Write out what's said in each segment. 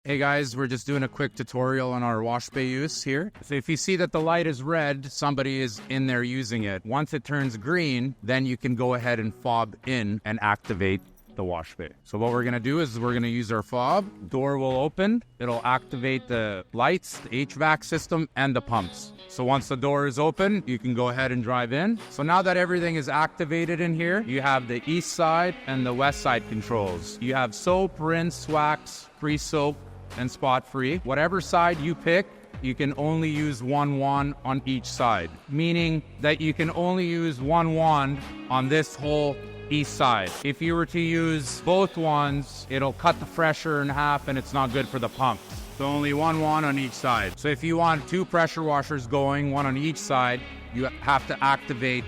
Hey guys, we're just doing a quick tutorial on our wash bay use here. So if you see that the light is red, somebody is in there using it. Once it turns green, then you can go ahead and fob in and activate the wash bay. So what we're gonna do is we're gonna use our fob. Door will open. It'll activate the lights, the HVAC system, and the pumps. So once the door is open, you can go ahead and drive in. So now that everything is activated in here, you have the east side and the west side controls. You have soap, rinse, wax, free soap, and spot free. Whatever side you pick, you can only use one wand on each side, meaning that you can only use one wand on this whole east side. If you were to use both wands, it'll cut the pressure in half and it's not good for the pump. So only one wand on each side. So if you want two pressure washers going, one on each side, you have to activate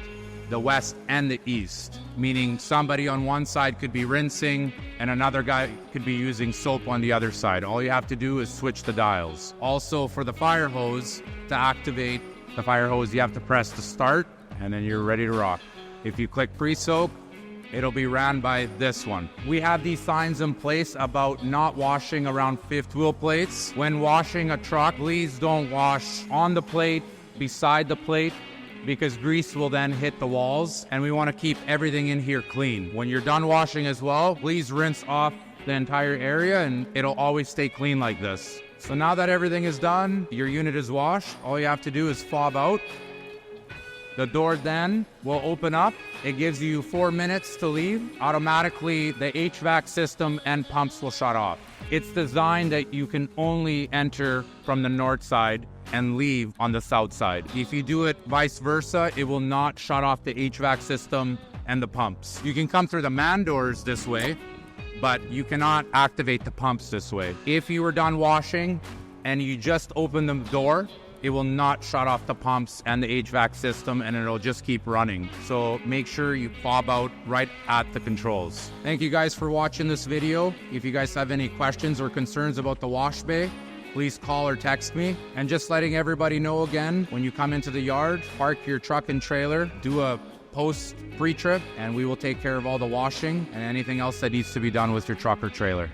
the west and the east, meaning somebody on one side could be rinsing and another guy could be using soap on the other side. All you have to do is switch the dials. Also, for the fire hose, to activate the fire hose, you have to press the start and then you're ready to rock. If you click pre-soak, it'll be ran by this one. We have these signs in place about not washing around fifth wheel plates. When washing a truck, please don't wash on the plate, beside the plate, because grease will then hit the walls, and we want to keep everything in here clean. When you're done washing as well, please rinse off the entire area and it'll always stay clean like this. So now that everything is done, your unit is washed, all you have to do is fob out. The door then will open up. It gives you 4 minutes to leave. Automatically, the HVAC system and pumps will shut off. It's designed that you can only enter from the north side and leave on the south side. If you do it vice versa, it will not shut off the HVAC system and the pumps. You can come through the man doors this way, but you cannot activate the pumps this way. If you were done washing and you just open the door, it will not shut off the pumps and the HVAC system and it'll just keep running. So make sure you fob out right at the controls. Thank you guys for watching this video. If you guys have any questions or concerns about the wash bay, please call or text me. And just letting everybody know again, when you come into the yard, park your truck and trailer, do a post pre-trip, and we will take care of all the washing and anything else that needs to be done with your truck or trailer.